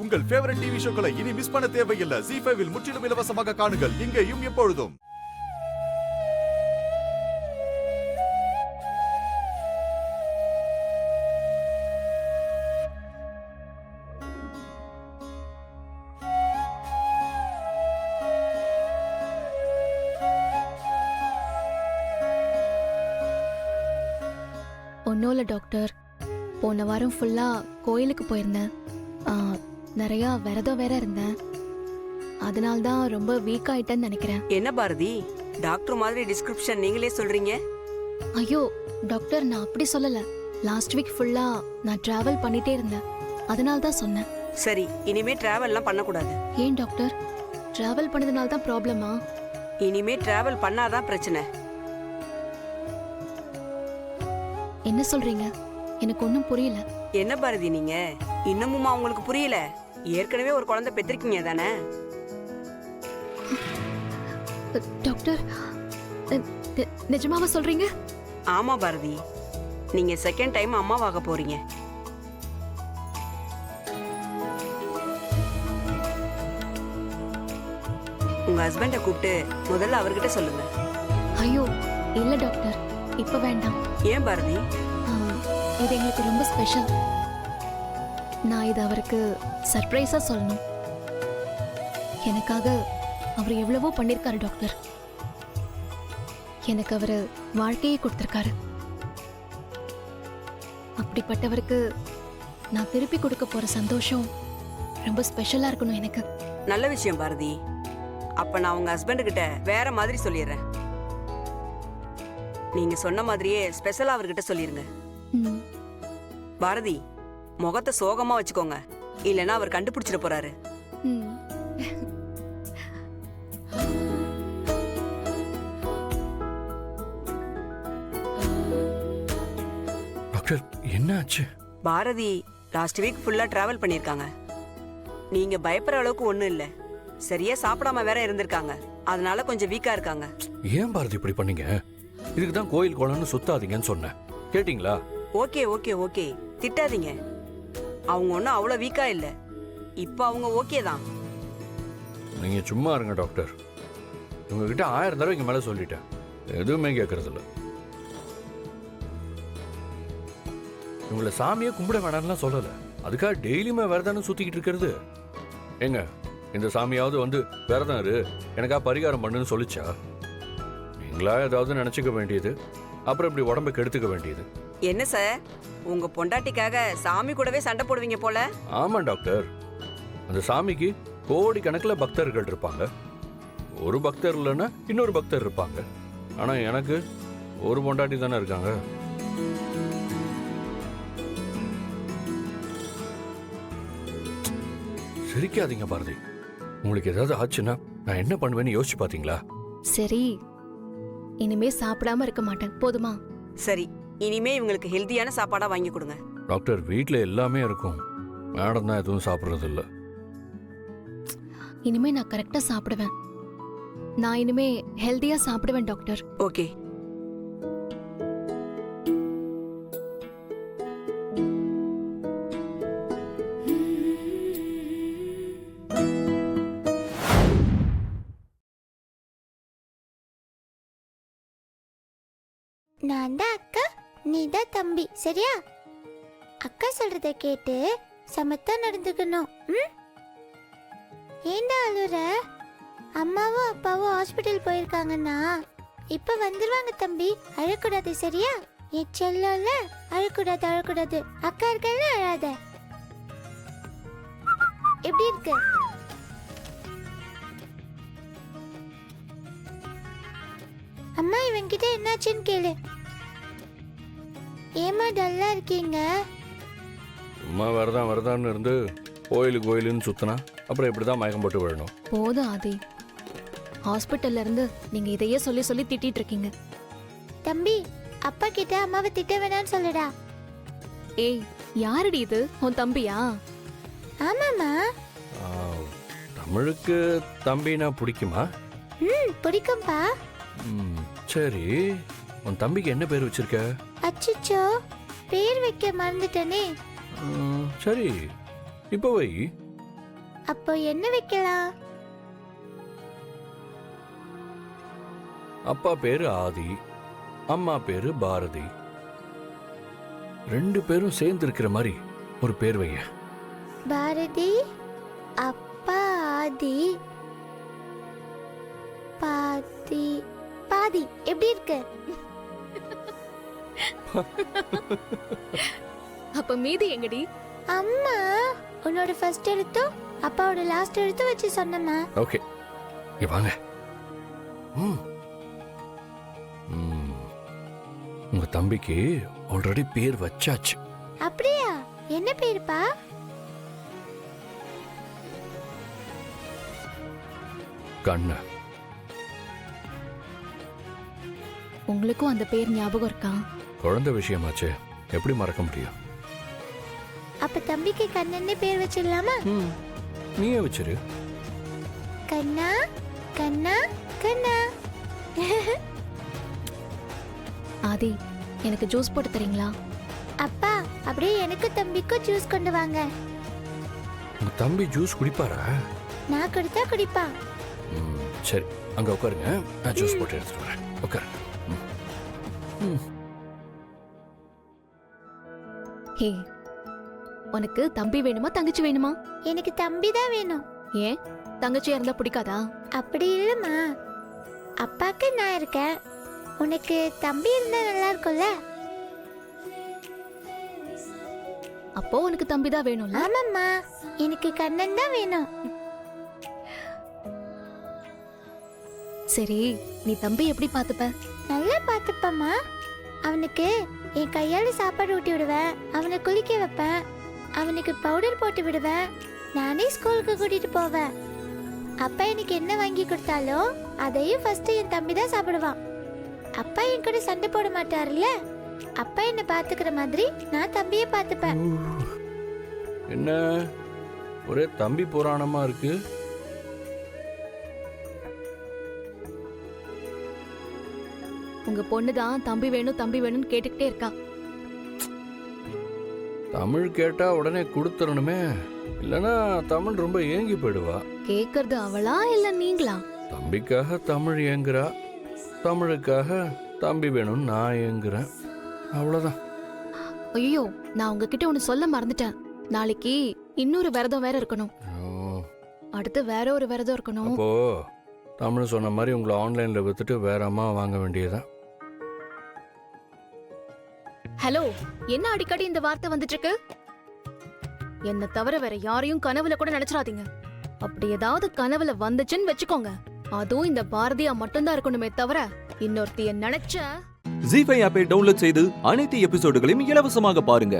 உங்கள் favourite TV ஷோக்களை இனி miss பண்ண தேவையில்லை. ZEE5 இல் முற்றிலும் இலவசமாக காணுங்கள், இங்கேயும் எப்பொழுதும். ஒன்றும் இல்லை டாக்டர், போன வாரம் ஃபுல்லாக கோயிலுக்கு போயிருந்தேன். நிறைய விரதம் வேற இருந்தேன். அதனால தான் ரொம்ப வீக் ஆயிட்டேன்னு நினைக்கிறேன். என்ன பாரதி, டாக்டர் மாதிரி டிஸ்கிரிப்ஷன் நீங்களே சொல்றீங்க? ஐயோ டாக்டர், நான் அப்படி சொல்லல. லாஸ்ட் வீக் ஃபுல்லா நான் டிராவல் பண்ணிட்டே இருந்தேன், அதனால தான் சொன்னேன். சரி, இனிமே டிராவல்லாம் பண்ணக்கூடாது. ஏன் டாக்டர், டிராவல் பண்ணதுனால தான் ப்ராப்ளமா? இனிமே டிராவல் பண்ணாதான் பிரச்சனை. என்ன சொல்றீங்க? எனக்கு ஒன்றும் புரியல. என்ன பாரதி நீங்க இன்னமுமா உங்களுக்கு புரியல? ஏற்கனவே ஒரு குழந்தை பெற்றிருக்கீங்க தானே? டாக்டர், நிஜமாவா சொல்றீங்க? ஆமா பாரதி, நீங்க செகண்ட் டைம் அம்மாவாக போறீங்க. உங்க ஹஸ்பண்ட கூப்பிட்டு முதல்ல அவர்கிட்ட சொல்லுங்க. ஐயோ இல்ல டாக்டர், இப்ப வேண்டாம். ஏன் பாரதி? இது எங்களுக்கு ரொம்ப ஸ்பெஷல். நான் இது அவருக்கு சர்ப்ரைஸா சொல்லணும். எனக்காக அவர் எவ்வளவோ பண்ணிருக்காரு டாக்டர். எனக்கு அவரு வாழ்க்கையை கொடுத்திருக்காரு. அப்படிப்பட்டவருக்கு நான் திருப்பி கொடுக்க போற சந்தோஷம் ரொம்ப ஸ்பெஷலா இருக்கணும் எனக்கு. நல்ல விஷயம் பாரதி. அப்ப நான் உங்க ஹஸ்பண்ட் கிட்ட வேற மாதிரி சொல்லிடுறேன். நீங்க சொன்ன மாதிரியே ஸ்பெஷலா அவர்கிட்ட சொல்லிருங்க. பாரதி, முகத்தை சோகமா வச்சுக்கோங்க, இல்லனா அவர் கண்டுபிடிச்சிட போறாரு. டாக்டர், என்ன ஆச்சு? பாரதி லாஸ்ட் வீக் ஃபுல்லா டிராவல் பண்ணிருக்காங்க. நீங்க பயப்படுற அளவுக்கு ஒண்ணும் இல்ல. சரியா சாப்பிடாம வேற இருந்திருக்காங்க, அதனால கொஞ்சம் வீக்கா இருக்காங்க. ஏன் பாரதி இப்படி பண்ணீங்க? இதுக்கு தான் கோயில் கோலன்னு சுத்தாதீங்கன்னு சொன்னேன், கேட்டீங்களா? ஓகே ஓகே ஓகே, திட்டாதீங்க. அவங்க ஒன்றும் அவ்வளோ வீக்கா இல்லை, இப்போ அவங்க ஓகே தான். நீங்க சும்மா இருங்க டாக்டர். உங்ககிட்ட 1000 தடவைக்கு மேல சொல்லிட்டேன், எதுவுமே கேட்கறது இல்லை. உங்களை சாமியை கும்பிட வேணாம்லாம் சொல்லலை, அதுக்காக டெய்லியுமே விரதம் சுத்திக்கிட்டு இருக்கிறது. ஏங்க, இந்த சாமியாவது வந்து விரதம் இரு, எனக்கா பரிகாரம் பண்ணுன்னு சொல்லிச்சா? நீங்களா ஏதாவது நினைச்சுக்க வேண்டியது, அப்புறம் இப்படி உடம்பை கெடுத்துக்க வேண்டியது. என்ன சார், உங்க பொண்டாட்டிக்காக சாமி கூடவே சண்டை போடுவீங்க போல? ஆமா டாக்டர், அந்த சாமிக்கு கோடி கணக்கில் பக்தர்கள் இருப்பாங்க. ஒரு பக்தர் இல்லைன்னா இன்னொரு பக்தர் இருப்பாங்க. ஆனா எனக்கு ஒரு பொண்டாட்டி தானே இருக்காங்க. சிரிக்காதீங்க பாரதி. உங்களுக்கு ஏதாவது ஆச்சுன்னா நான் என்ன பண்ணுவேன்னு யோசிச்சு பாத்தீங்களா? சரி, இனிமே சாப்பிடாம இருக்க மாட்டேன், போதுமா? சரி, இனிமே இவங்களுக்கு ஹெல்தியான சாப்பாடா வாங்கி கொடுங்க. டாக்டர், வீட்டில் எல்லாமே இருக்கும், மேடம் தான் எதுவும் சாப்பிட்றது இல்லை. இனிமே நான் கரெக்டா சாப்பிடுவேன். நான் இனிமே ஹெல்தியா சாப்பிடுவேன் டாக்டர். ஓகே. நான் தான் அக்கா, நீ தான் தம்பி, சரியா? அக்கா சொல்றத கேட்டு சமத்தா நடந்துக்கணும். ஏண்டா அழுற? அம்மாவும் அப்பாவும் ஹாஸ்பிட்டல் போயிருக்காங்கன்னா இப்ப வந்துருவாங்க தம்பி, அழக்கூடாது, சரியா? என் செல்லல, அழக்கூடாது அழக்கூடாது. அக்கா இருக்கல, அழாத. எப்படி இருக்கு? அம்மா, இவன்கிட்ட என்னாச்சுன்னு கேளு. ஏமா டல்லா இருக்கீங்க? சும்மா வரதான்னு இருந்து கோயிலுன்னு சுத்தினா அப்புறம் இப்படிதான் மயக்கம் போட்டு விழணும். போதும் ஆதி, ஹாஸ்பிட்டல்ல இருந்து நீங்க இதையே சொல்லி சொல்லி திட்டிட்டு இருக்கீங்க. தம்பி, அப்பா கிட்ட அம்மாவை திட்ட வேணாம்னு சொல்லுடா. ஏய், யாரடி இது? உன் தம்பியா? ஆமாமா. தமிழுக்கு தம்பினா பிடிக்குமா? பிடிக்கும்பா. சரி, உன் தம்பிக்கு என்ன பேர் வச்சிருக்க? அச்சச்சோ, பேர் வைக்க மறந்துட்டனே. சரி, இப்போ வை. அப்போ என்ன வைக்கலாம்? அப்பா பேரு ஆதி, அம்மா பேரு பாரதி. 2 பேரும் சேர்ந்து இருக்கிற மாதிரி ஒரு பேர் வைய. பாரதி, அப்பா ஆதி, பாதி. பாதி எப்படி இருக்கு? அப்ப மீதி எங்கடி? அம்மா, உன்னோட ஃபர்ஸ்ட் எழுத்தும் அப்பாவோட லாஸ்ட் எழுத்தும் வச்சு சொன்னம்மா. ஓகே, இங்க வாங்க. ம். ம். உங்க தம்பிக்கு ஆல்ரெடி பேர் வச்சாச்சு. அப்படியா? என்ன பேருப்பா? கண்ணா. உங்களுக்கும் அந்த பேர் ஞாபகம் இருக்கா? குழந்தை விஷயமாச்சு, எப்படி மறக்க முடியும்? அப்ப தம்பிக்கு கண்ணன்னு பேர் வச்சிடலாமா? நீயே வச்சிரு. கண்ணா கண்ணா கண்ணா. ஆதி, எனக்கு ஜூஸ் போட்டு தரீங்களா? அப்பா, அப்படியே எனக்கு தம்பிக்கும் ஜூஸ் கொண்டு வாங்க. உங்க தம்பி ஜூஸ் குடிப்பாரா? நான் கொடுத்தா குடிப்பா. சரி, அங்க உட்காருங்க, நான் ஜூஸ் போட்டு எடுத்துட்டு வரேன். உட்காரு. ஹே, உனக்கு தம்பி வேணுமா தங்கச்சி வேணுமா? எனக்கு தம்பி தான் வேணும். ஏன், தங்கச்சியா இருந்தா பிடிக்காதா? அப்படி இல்லம்மா, அப்பாக்கு நான் இருக்கேன், உனக்கு தம்பி இருந்தா நல்லா இருக்கும்ல. அப்போ உனக்கு தம்பி தான் வேணும்ல? ஆமாம்மா, எனக்கு கண்ணன் தான் வேணும். சரி, நீ தம்பி எப்படி பாத்துப்ப? நல்லா பார்த்துப்பம்மா. அவனுக்கு என் கையால சாப்பாடு ஊட்டி விடுவேன், அவனை குளிக்க வைப்பேன், அவனுக்கு பவுடர் போட்டு விடுவேன், நானே ஸ்கூலுக்கு கூட்டிட்டு போவேன். அப்பா எனக்கு என்ன வாங்கி கொடுத்தாலும் அதையும் ஃபர்ஸ்ட் என் தம்பி தான் சாப்பிடுவான். அப்பா என் கூட சண்டை போட மாட்டாருல்ல, அப்பா என்ன பாத்துக்கிற மாதிரி நான் தம்பியை பார்த்துப்பேன். என்ன ஒரே தம்பி புராணமா இருக்கு? உங்க பொண்ணுதான் தம்பி வேணும் தம்பி வேணும்னு கேட்டுக்கிட்டே இருக்கா. தமிழ் கேட்டா உடனே கொடுத்துடணுமே, இல்லனா தமிழ் ரொம்ப ஏங்கி போயிடுவா. கேக்குறது அவளா இல்ல நீங்களா? தம்பிக்காக தமிழ் ஏங்குறா, தமிழுக்காக தம்பி வேணும்னு நான் ஏங்குறேன். அவ்வளவுதான். ஐயோ, நான் உங்ககிட்ட ஒண்ணு சொல்ல மறந்துட்டேன். நாளைக்கு இன்னொரு விரதம் வேற இருக்கணும். அடுத்து வேற ஒரு விரதம் இருக்கணும். அப்போ தமிழ் சொன்ன மாதிரி உங்களை ஆன்லைன்ல வித்துட்டு வேற அம்மா வாங்க வேண்டியதான். ஹலோ, என்ன அடிக்கடி இந்த வார்த்தை வந்துட்டு இருக்கு? என்ன தவிர வேற யாரையும் கனவுல கூட நினைச்சிடாதீங்க. அப்படி ஏதாவது கனவுல வந்துச்சுன்னு வச்சுக்கோங்க, அதுவும் இந்த பாரதியா மட்டும்தான் இருக்கணுமே தவிர இன்னொருத்திய நினைச்ச. ஜீ5 ஆப்பை டவுன்லோட் செய்து அனைத்து எபிசோடுகளையும் இலவசமாக பாருங்க.